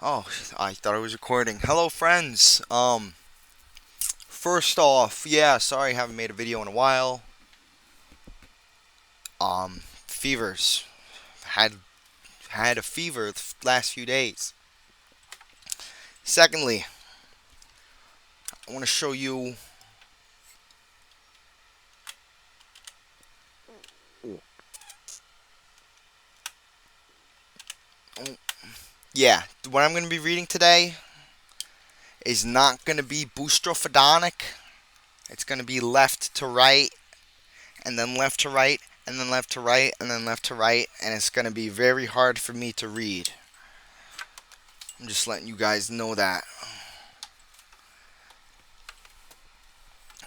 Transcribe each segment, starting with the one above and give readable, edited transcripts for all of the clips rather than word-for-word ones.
Oh, I thought I was recording. Hello, friends. First off, yeah, sorry I haven't made a video in a while. Fevers. Had had a fever the last few days. Secondly, I want to show you. Yeah, what I'm going to be reading today is not going to be boostrophodonic. It's going to be left to right, and then left to right, and then left to right, and then left to right, and it's going to be very hard for me to read. I'm just letting you guys know that.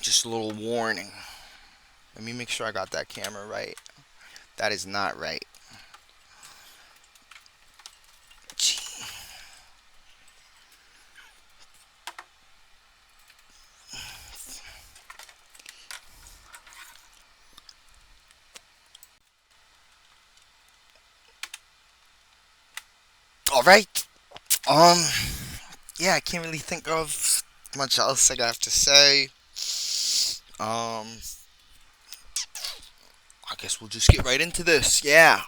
Just a little warning. Let me make sure I got that camera right. That is not right. All right. Um. Yeah, I can't really think of much else I have to say. Um. I guess we'll just get right into this. Yeah.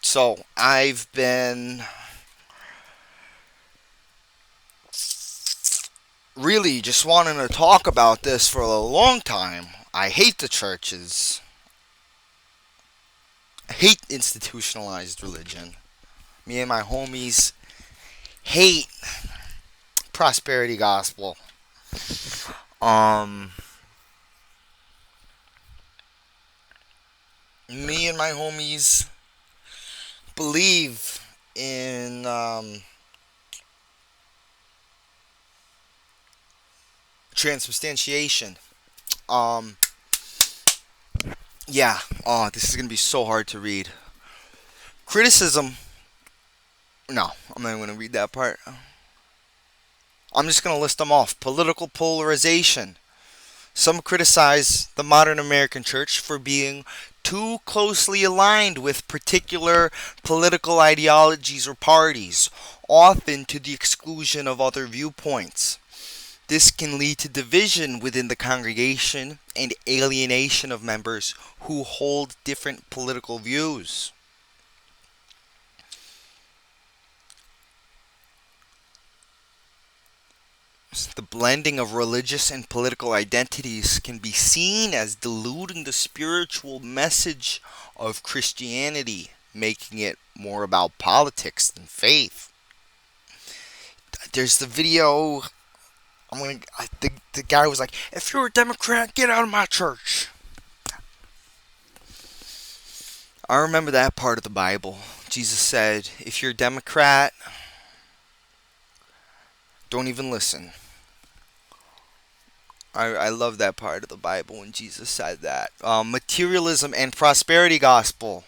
So I've been really just wanting to talk about this for a long time. I hate the churches. I hate institutionalized religion. Me and my homies hate prosperity gospel. Um, Me and my homies believe in transubstantiation. Um, yeah. Oh, this is gonna be so hard to read. Criticism. No, I'm not gonna read that part. I'm just gonna list them off. Political polarization. Some criticize the modern American church for being too closely aligned with particular political ideologies or parties, often to the exclusion of other viewpoints. This can lead to division within the congregation and alienation of members who hold different political views. The blending of religious and political identities can be seen as diluting the spiritual message of Christianity, making it more about politics than faith. There's the video. The guy was like, "If you're a Democrat, get out of my church." I remember that part of the Bible. Jesus said, "If you're a Democrat, don't even listen." I love that part of the Bible when Jesus said that. Materialism and prosperity gospel.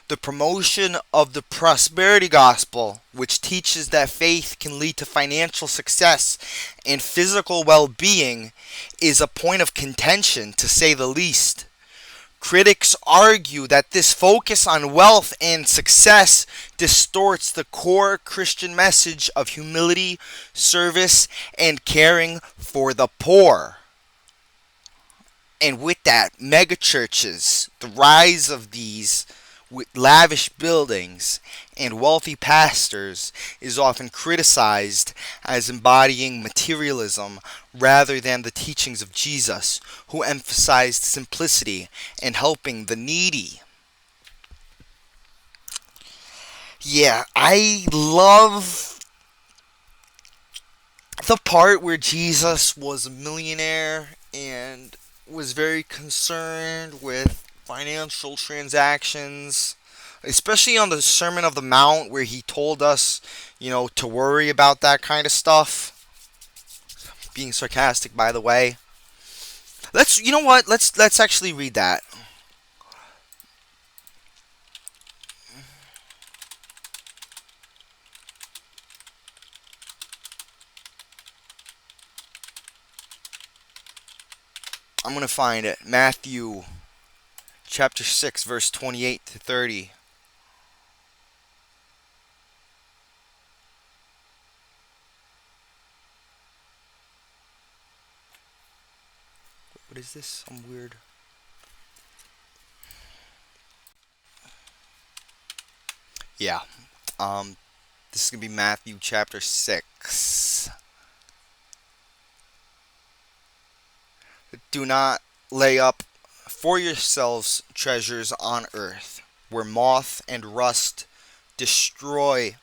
The promotion of the prosperity gospel, which teaches that faith can lead to financial success and physical well being, is a point of contention, to say the least. Critics argue that this focus on wealth and success distorts the core Christian message of humility, service, and caring for the poor. And with that, megachurches, the rise of these with lavish buildings and wealthy pastors, is often criticized as embodying materialism rather than the teachings of Jesus, who emphasized simplicity and helping the needy. Yeah, I love the part where Jesus was a millionaire and was very concerned with financial transactions, especially on the Sermon of the Mount where he told us, to worry about that kind of stuff. Being sarcastic, by the way. You know what? Let's actually read that. I'm gonna find it. Matthew chapter 6, verse 28 to 30. What is this? Some weird. Yeah. This is gonna be Matthew chapter 6. Do not lay up for yourselves treasures on earth, where moth and rust destroy,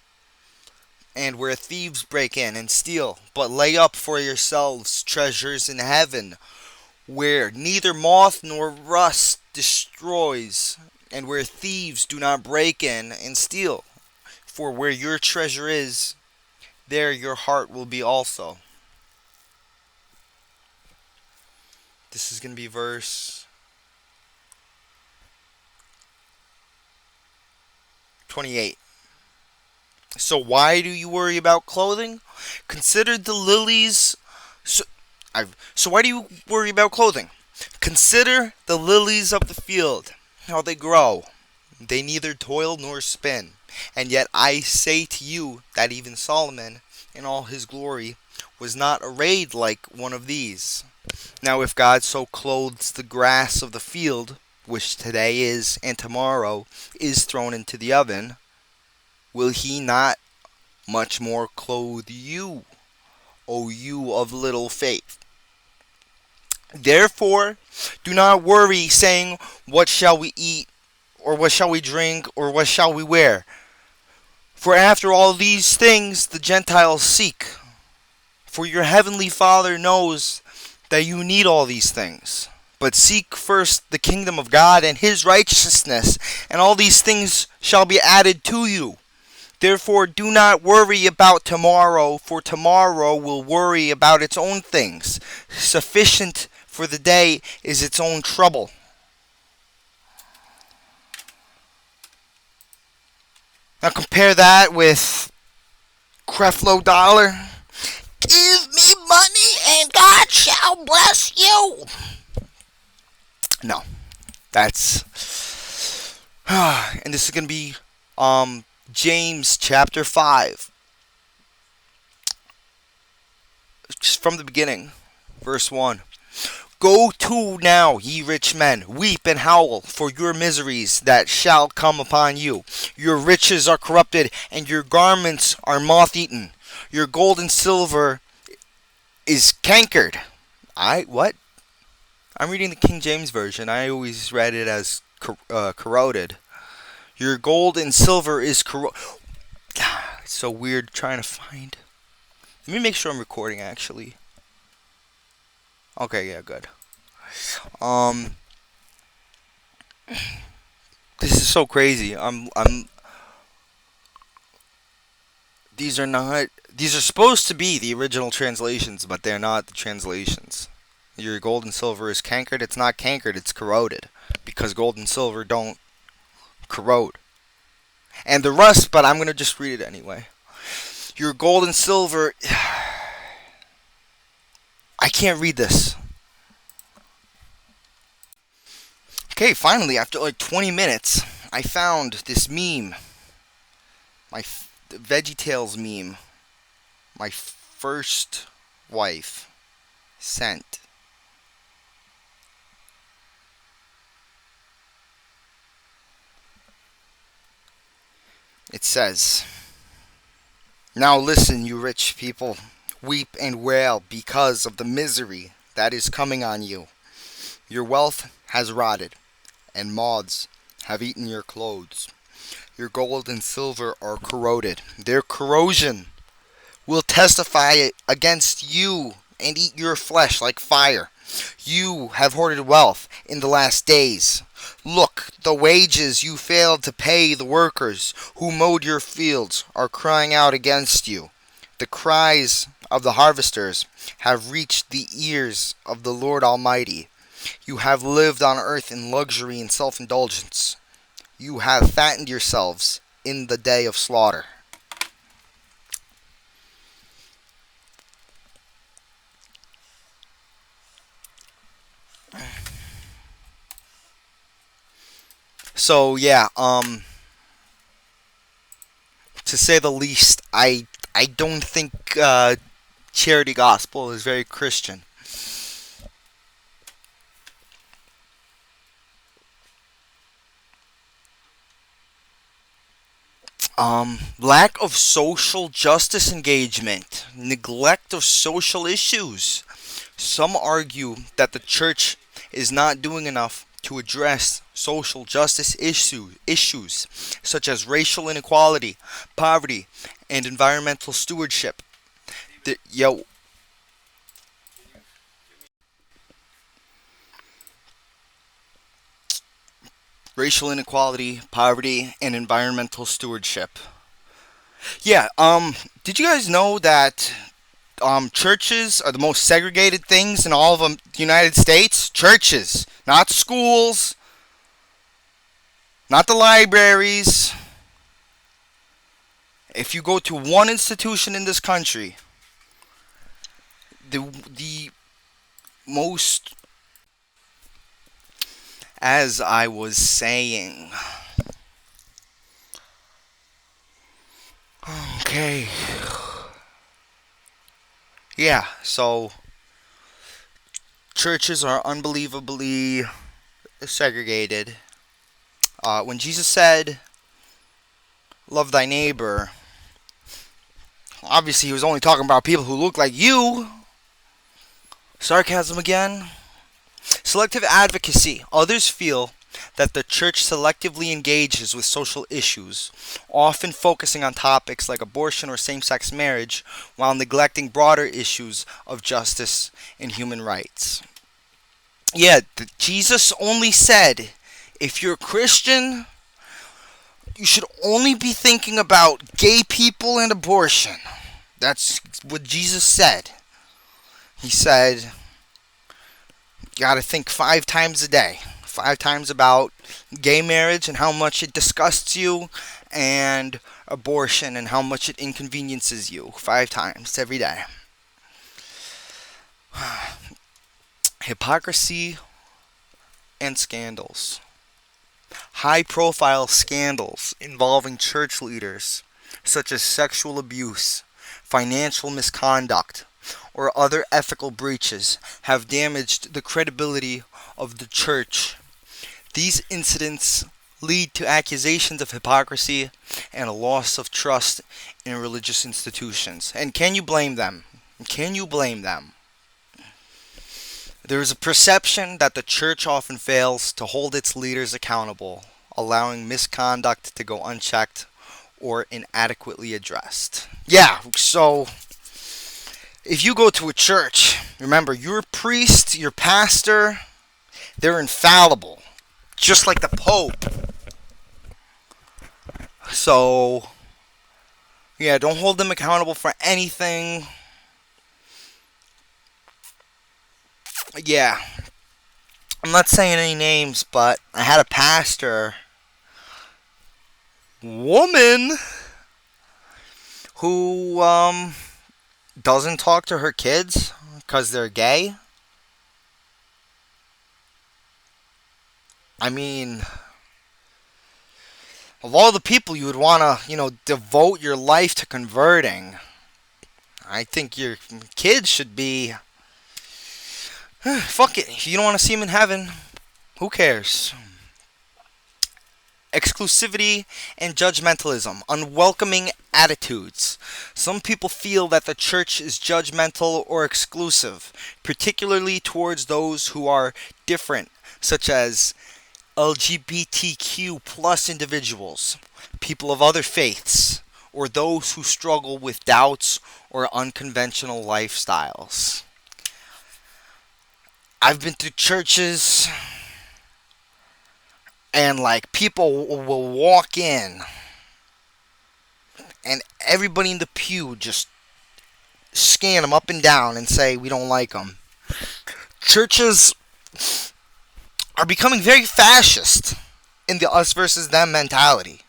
and where thieves break in and steal. But lay up for yourselves treasures in heaven, where neither moth nor rust destroys, and where thieves do not break in and steal. For where your treasure is, there your heart will be also. This is going to be verse 28. So why do you worry about clothing? Consider the lilies. So why do you worry about clothing? Consider the lilies of the field, how they grow. They neither toil nor spin. And yet I say to you that even Solomon, in all his glory, was not arrayed like one of these. Now if God so clothes the grass of the field, which today is and tomorrow is thrown into the oven, will he not much more clothe you, O you of little faith? Therefore, do not worry, saying, what shall we eat, or what shall we drink, or what shall we wear? For after all these things the Gentiles seek. For your heavenly Father knows that you need all these things. But seek first the kingdom of God and his righteousness, and all these things shall be added to you. Therefore do not worry about tomorrow, for tomorrow will worry about its own things. Sufficient for the day is its own trouble. Now compare that with Creflo Dollar. Give me money and God shall bless you. No, that's and this is going to be James chapter 5. Just from the beginning, verse 1. Go to now, ye rich men, weep and howl for your miseries that shall come upon you. Your riches are corrupted, and your garments are moth-eaten. Your gold and silver is cankered. What? I'm reading the King James Version. I always read it as corroded. Your gold and silver is corroded. It's so weird trying to find. Let me make sure I'm recording, actually. Okay, yeah, good. This is so crazy. These are supposed to be the original translations, but they're not the translations. Your gold and silver is cankered. It's not cankered, it's corroded. Because gold and silver don't corrode. And the rust, but I'm going to just read it anyway. Your gold and silver. I can't read this. Okay, finally, after like 20 minutes, I found this meme. My VeggieTales meme. My first wife sent. It says, now listen, you rich people, weep and wail because of the misery that is coming on you. Your wealth has rotted, and moths have eaten your clothes. Your gold and silver are corroded. Their corrosion will testify against you and eat your flesh like fire. You have hoarded wealth in the last days. Look, the wages you failed to pay the workers who mowed your fields are crying out against you. The cries of the harvesters have reached the ears of the Lord Almighty. You have lived on earth in luxury and self-indulgence. You have fattened yourselves in the day of slaughter. So yeah, to say the least, I don't think charity gospel is very Christian. Lack of social justice engagement, neglect of social issues. Some argue that the church is not doing enough to address social justice issues such as racial inequality, poverty, and environmental stewardship. Yo, racial inequality, poverty, and environmental stewardship. Yeah, did you guys know that churches are the most segregated things in all of the United States? Churches, not schools, not the libraries. If you go to one institution in this country, the most, as I was saying, okay, yeah, so churches are unbelievably segregated. When Jesus said, love thy neighbor, obviously he was only talking about people who look like you. Sarcasm again. Selective advocacy. Others feel that the church selectively engages with social issues, often focusing on topics like abortion or same-sex marriage, while neglecting broader issues of justice and human rights. Yeah, Jesus only said, if you're a Christian, you should only be thinking about gay people and abortion. That's what Jesus said. He said, you gotta think 5 times a day. 5 times about gay marriage and how much it disgusts you, and abortion and how much it inconveniences you. 5 times every day. Hypocrisy and scandals. High-profile scandals involving church leaders, such as sexual abuse, financial misconduct, or other ethical breaches, have damaged the credibility of the church. These incidents lead to accusations of hypocrisy and a loss of trust in religious institutions. And can you blame them? Can you blame them? There is a perception that the church often fails to hold its leaders accountable, allowing misconduct to go unchecked or inadequately addressed. Yeah, so if you go to a church, remember, your priest, your pastor, they're infallible, just like the Pope. So, yeah, don't hold them accountable for anything. Yeah, I'm not saying any names, but I had a pastor, woman, who doesn't talk to her kids because they're gay. I mean, of all the people you would want to, devote your life to converting, I think your kids should be. Fuck it. If you don't want to see them in heaven, who cares? Exclusivity and judgmentalism, unwelcoming attitudes. Some people feel that the church is judgmental or exclusive, particularly towards those who are different, such as LGBTQ plus individuals, people of other faiths, or those who struggle with doubts or unconventional lifestyles. I've been to churches and people will walk in and everybody in the pew just scan them up and down and say we don't like them. Churches are becoming very fascist in the us versus them mentality.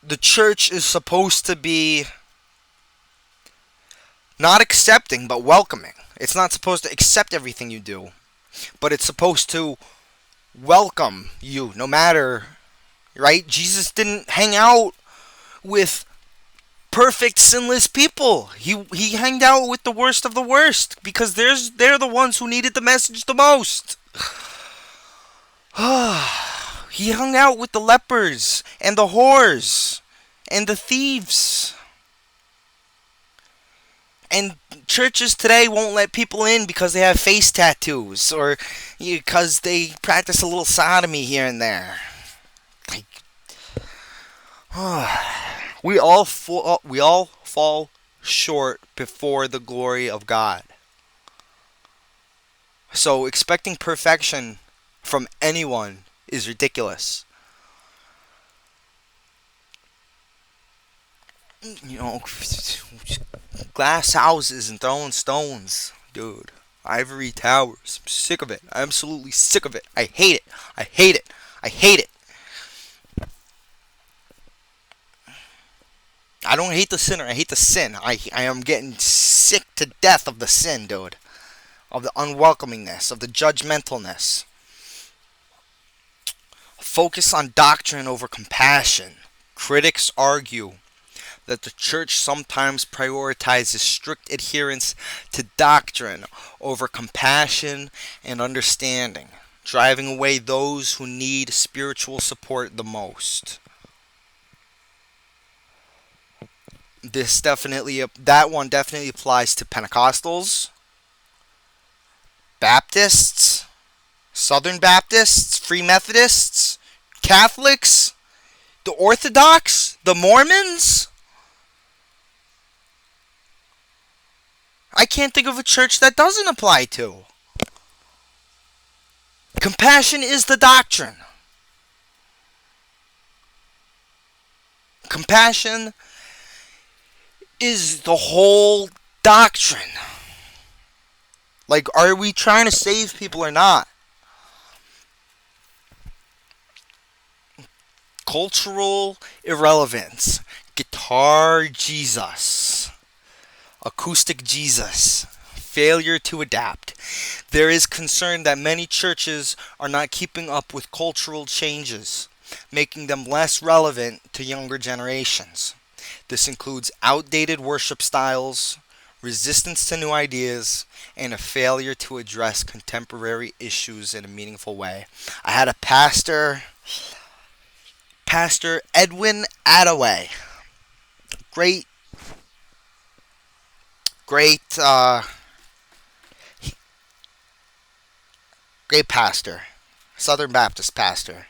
The church is supposed to be not accepting, but welcoming. It's not supposed to accept everything you do, but it's supposed to welcome you, no matter, right? Jesus didn't hang out with perfect, sinless people. He hanged out with the worst of the worst, because they're the ones who needed the message the most. He hung out with the lepers and the whores and the thieves. And churches today won't let people in because they have face tattoos or because they practice a little sodomy here and there. Like, we all fall short before the glory of God. So expecting perfection from anyone is ridiculous. You know, glass houses and throwing stones, dude. Ivory towers. I'm sick of it. I'm absolutely sick of it. I hate it. I hate it. I hate it. I don't hate the sinner. I hate the sin. I am getting sick to death of the sin, dude. Of the unwelcomingness, of the judgmentalness. Focus on doctrine over compassion. Critics argue that the church sometimes prioritizes strict adherence to doctrine over compassion and understanding, driving away those who need spiritual support the most. That one definitely applies to Pentecostals, Baptists, Southern Baptists, Free Methodists, Catholics, the Orthodox, the Mormons. I can't think of a church that doesn't apply to. Compassion is the doctrine. Compassion is the whole doctrine. Like, are we trying to save people or not? Cultural irrelevance. Guitar Jesus. Acoustic Jesus. Failure to adapt. There is concern that many churches are not keeping up with cultural changes, making them less relevant to younger generations. This includes outdated worship styles, resistance to new ideas, and a failure to address contemporary issues in a meaningful way. I had a Pastor Edwin Attaway. Great, great, great pastor. Southern Baptist pastor.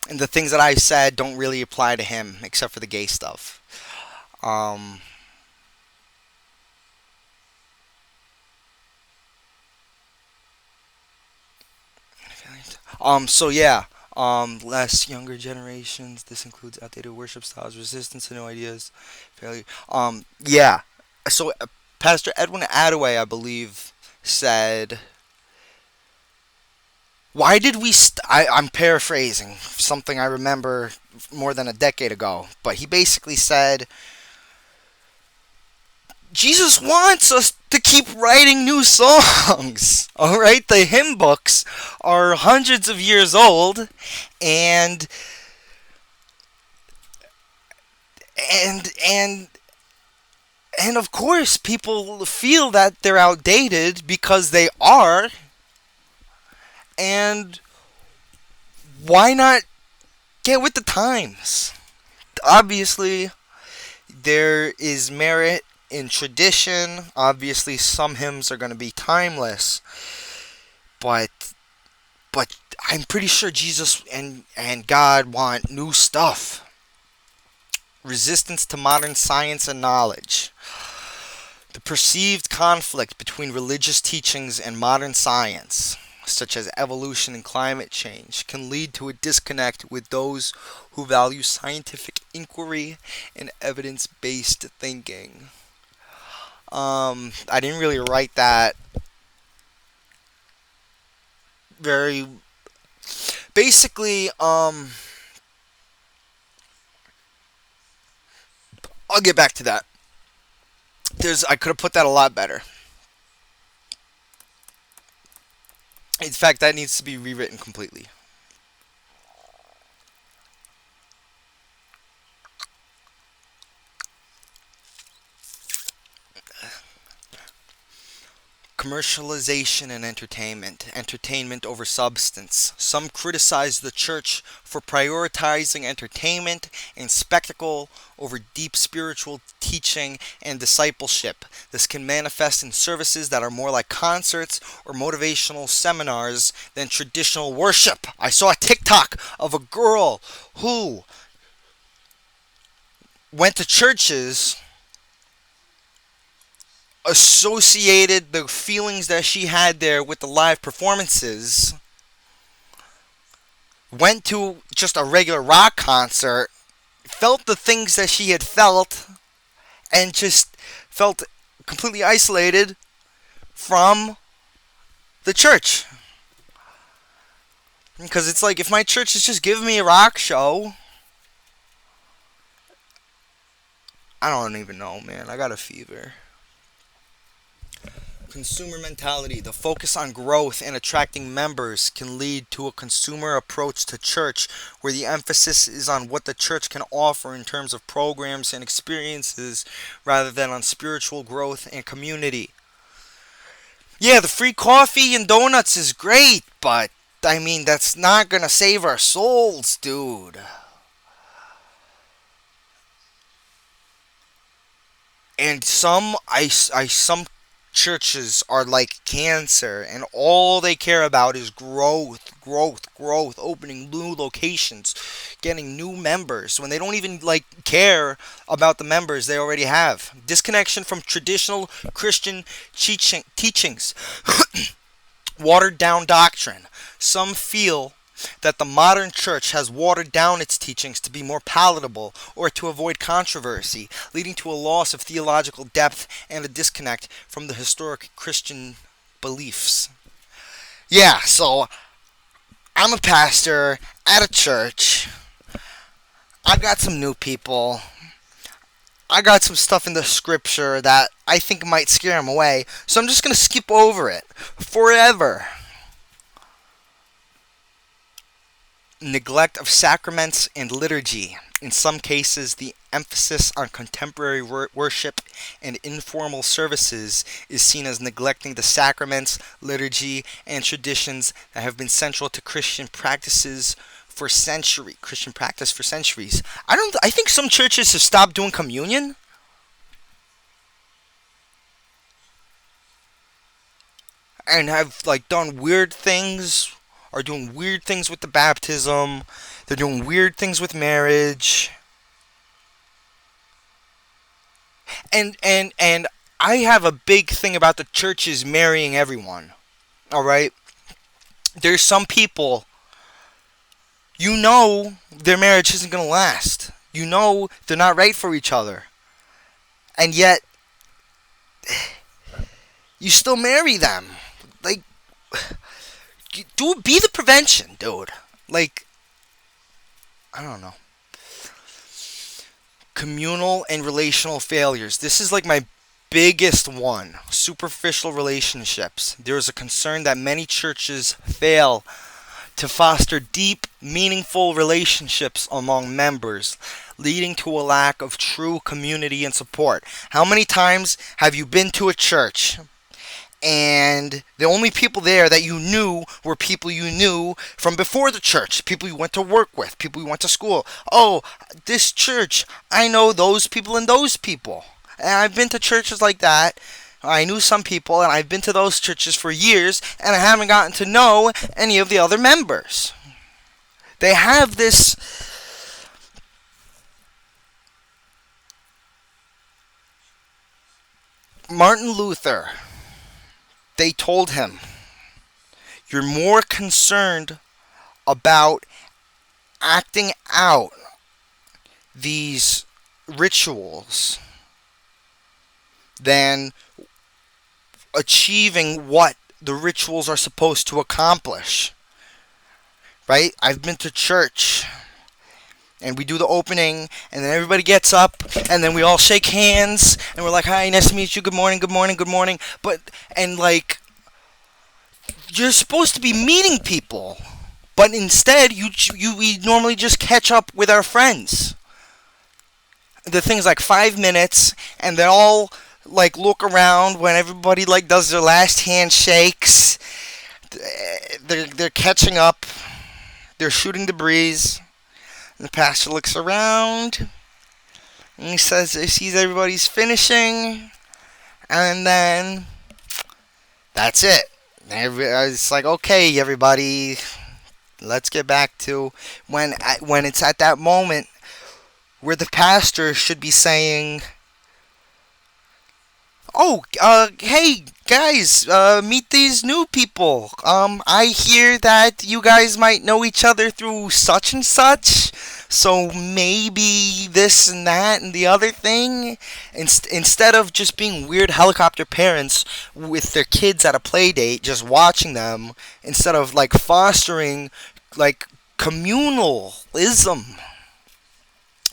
And the things that I said don't really apply to him except for the gay stuff. Um, so yeah. Less younger generations. This includes outdated worship styles, resistance to new ideas, failure. Yeah. So Pastor Edwin Attaway, I believe, said, "Why did we?" I'm paraphrasing something I remember more than a decade ago, but he basically said, Jesus wants us to keep writing new songs. All right, the hymn books are hundreds of years old, and and and and of course, people feel that they're outdated because they are. And why not get with the times? Obviously, there is merit in tradition. Obviously, some hymns are going to be timeless, but I'm pretty sure Jesus and God want new stuff. Resistance to modern science and knowledge. The perceived conflict between religious teachings and modern science, such as evolution and climate change, can lead to a disconnect with those who value scientific inquiry and evidence-based thinking. I didn't really write that very. Basically, I'll get back to that. I could have put that a lot better. In fact, that needs to be rewritten completely. Commercialization and entertainment over substance. Some criticize the church for prioritizing entertainment and spectacle over deep spiritual teaching and discipleship. This can manifest in services that are more like concerts or motivational seminars than traditional worship. I saw a TikTok of a girl who went to churches, associated the feelings that she had there with the live performances, went to just a regular rock concert, felt the things that she had felt, and just felt completely isolated from the church. Because it's like, if my church is just giving me a rock show, I don't even know, man. I got a fever. Consumer mentality. The focus on growth and attracting members can lead to a consumer approach to church where the emphasis is on what the church can offer in terms of programs and experiences rather than on spiritual growth and community. Yeah, the free coffee and donuts is great, but I mean, that's not gonna save our souls, dude. And some churches are like cancer, and all they care about is growth, opening new locations, getting new members, when they don't even care about the members they already have. Disconnection from traditional Christian teachings. Watered down doctrine. Some feel that the modern church has watered down its teachings to be more palatable or to avoid controversy, leading to a loss of theological depth and a disconnect from the historic Christian beliefs. Yeah, so I'm a pastor at a church. I got some new people. I got some stuff in the scripture that I think might scare them away, so I'm just going to skip over it forever. Neglect of sacraments and liturgy. In some cases, the emphasis on contemporary worship and informal services is seen as neglecting the sacraments, liturgy, and traditions that have been central to Christian practice for centuries. I think some churches have stopped doing communion. And have done weird things, are doing weird things with the baptism. They're doing weird things with marriage. And I have a big thing about the churches marrying everyone. All right? There's some people, their marriage isn't going to last. They're not right for each other. And yet, you still marry them. Be the prevention, dude. I don't know. Communal and relational failures. This is my biggest one. Superficial relationships. There is a concern that many churches fail to foster deep, meaningful relationships among members, leading to a lack of true community and support. How many times have you been to a church and the only people there that you knew were people you knew from before the church, people you went to work with, people you went to school? Oh, this church, I know those people and those people. And I've been to churches like that. I knew some people, and I've been to those churches for years, and I haven't gotten to know any of the other members. They have this Martin Luther, they told him, you're more concerned about acting out these rituals than achieving what the rituals are supposed to accomplish. Right? I've been to church, and we do the opening, and then everybody gets up, and then we all shake hands, and we're like, hi, nice to meet you, good morning. You're supposed to be meeting people, but instead, we normally just catch up with our friends. The thing's 5 minutes, and then all like look around when everybody like does their last handshakes. They're catching up. They're shooting the breeze. And the pastor looks around and he sees everybody's finishing, and then that's it. It's like, okay, everybody, let's get back to when it's at that moment where the pastor should be saying, "Oh, hey guys, meet these new people. I hear that you guys might know each other through such and such, so maybe this and that and the other thing." Instead of just being weird helicopter parents with their kids at a play date, just watching them, instead of like fostering like communalism,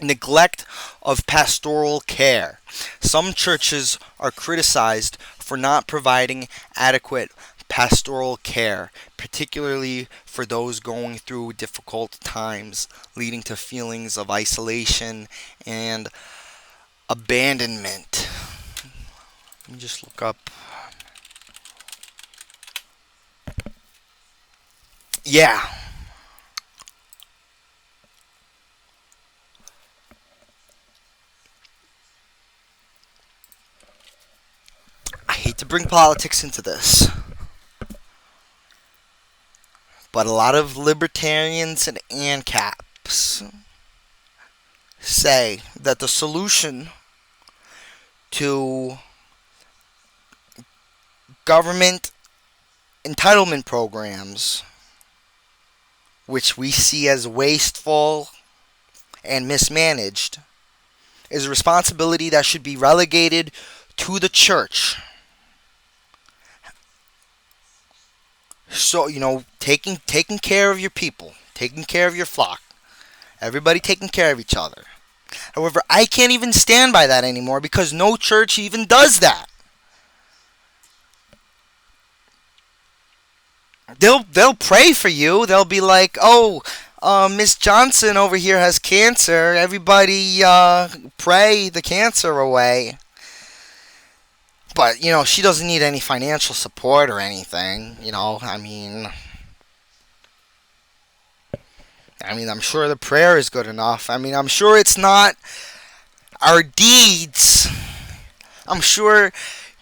neglect of pastoral care. Some churches are criticized for not providing adequate pastoral care, particularly for those going through difficult times, leading to feelings of isolation and abandonment. Let me just look up. Yeah. I hate to bring politics into this, but a lot of libertarians and ANCAPs say that the solution to government entitlement programs, which we see as wasteful and mismanaged, is a responsibility that should be relegated to the church. So, taking care of your people, taking care of your flock, everybody taking care of each other. However, I can't even stand by that anymore because no church even does that. They'll pray for you. They'll be like, "Oh, Miss Johnson over here has cancer. Everybody pray the cancer away." But, she doesn't need any financial support or anything. I'm sure the prayer is good enough. I'm sure it's not our deeds. I'm sure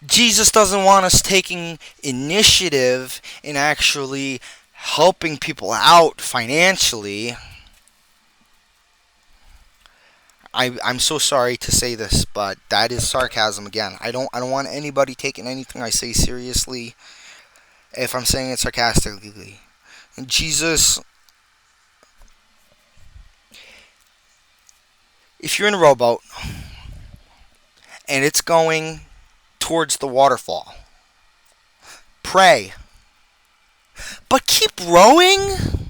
Jesus doesn't want us taking initiative in actually helping people out financially. I'm so sorry to say this, but that is sarcasm again. I don't want anybody taking anything I say seriously if I'm saying it sarcastically. And Jesus, if you're in a rowboat and it's going towards the waterfall, pray. But keep rowing.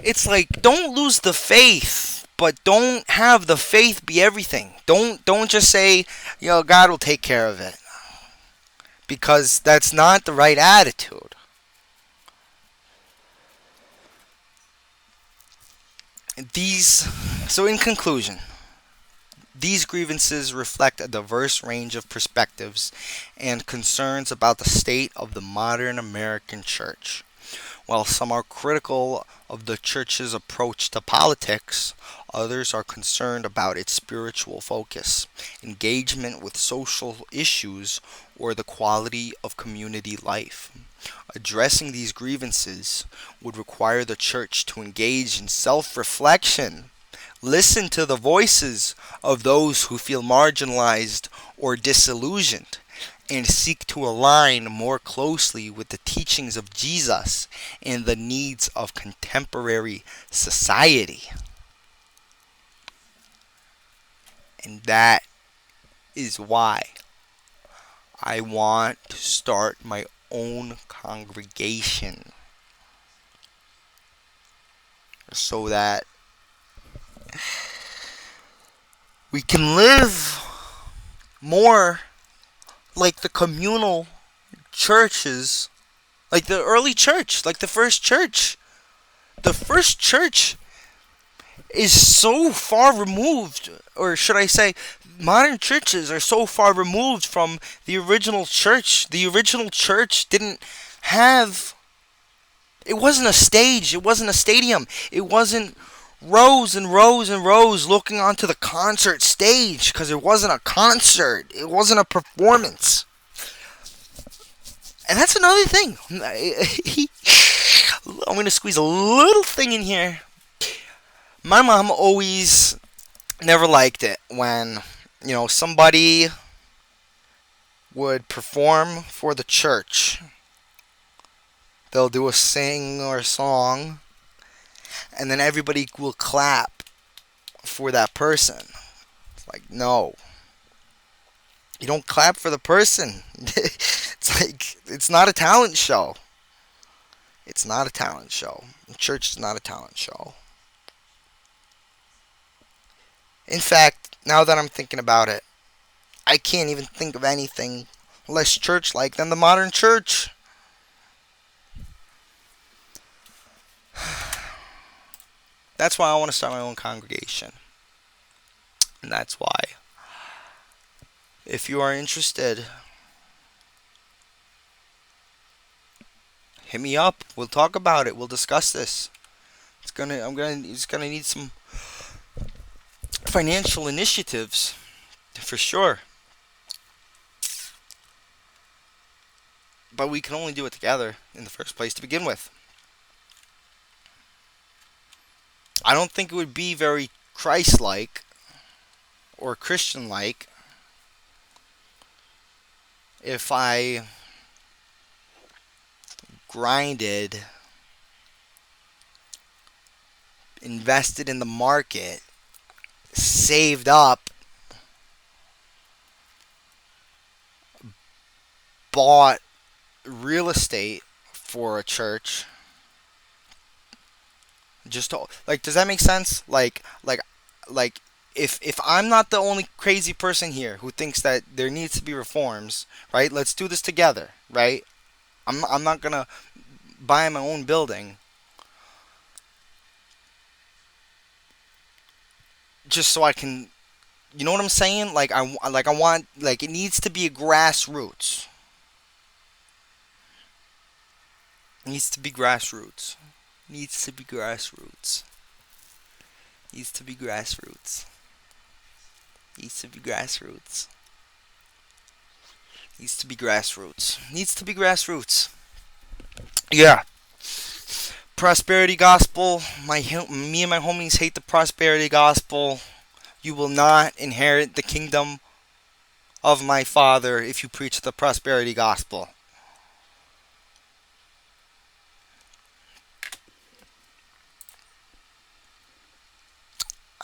It's like, don't lose the faith, but don't have the faith be everything. Don't just say, God will take care of it. Because that's not the right attitude. So in conclusion, these grievances reflect a diverse range of perspectives and concerns about the state of the modern American church. While some are critical of the church's approach to politics, others are concerned about its spiritual focus, engagement with social issues, or the quality of community life. Addressing these grievances would require the church to engage in self-reflection, listen to the voices of those who feel marginalized or disillusioned, and seek to align more closely with the teachings of Jesus and the needs of contemporary society. And that is why I want to start my own congregation, so that we can live more like the communal churches, like the early church, like the first church. The first church, is so far removed, or should I say, modern churches are so far removed from the original church. The original church didn't have, it wasn't a stage, it wasn't a stadium, it wasn't rows and rows and rows looking onto the concert stage, because it wasn't a concert, it wasn't a performance. And that's another thing. I'm going to squeeze a little thing in here. My mom always never liked it when, somebody would perform for the church. They'll do a sing or a song, and then everybody will clap for that person. It's like, no. You don't clap for the person. It's like, it's not a talent show. It's not a talent show. Church is not a talent show. In fact, now that I'm thinking about it, I can't even think of anything less church-like than the modern church. That's why I want to start my own congregation. And that's why, if you are interested, hit me up. We'll talk about it. We'll discuss this. It's gonna need some financial initiatives, for sure. But we can only do it together in the first place to begin with. I don't think it would be very Christ-like or Christian-like if I grinded, invested in the market, saved up, bought real estate for a church. Just to, like, does that make sense? Like if I'm not the only crazy person here who thinks that there needs to be reforms, right? Let's do this together, right? I'm not gonna buy my own building just so I can, you know what I'm saying? Like I want, like, it needs to be a grassroots. It needs to be grassroots. Needs to be grassroots. Needs to be grassroots. Needs to be grassroots. Needs to be grassroots. Needs to be grassroots. Yeah. Prosperity gospel. Me and my homies hate the prosperity gospel. You will not inherit the kingdom of my Father if you preach the prosperity gospel.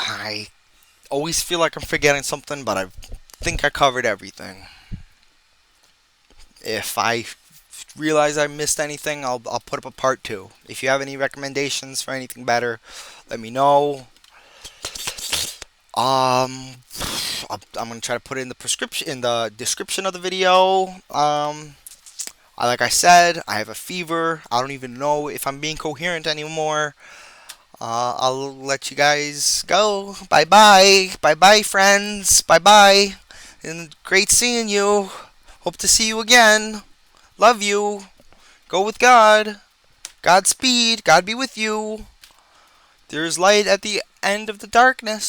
I always feel like I'm forgetting something, but I think I covered everything. If I realize I missed anything, I'll put up a part 2. If you have any recommendations for anything better, let me know. I'm gonna try to put it in the description of the video. Like I said, I have a fever. I don't even know if I'm being coherent anymore. I'll let you guys go. Bye bye. Bye bye, friends. Bye bye. And great seeing you. Hope to see you again. Love you. Go with God. Godspeed. God be with you. There is light at the end of the darkness.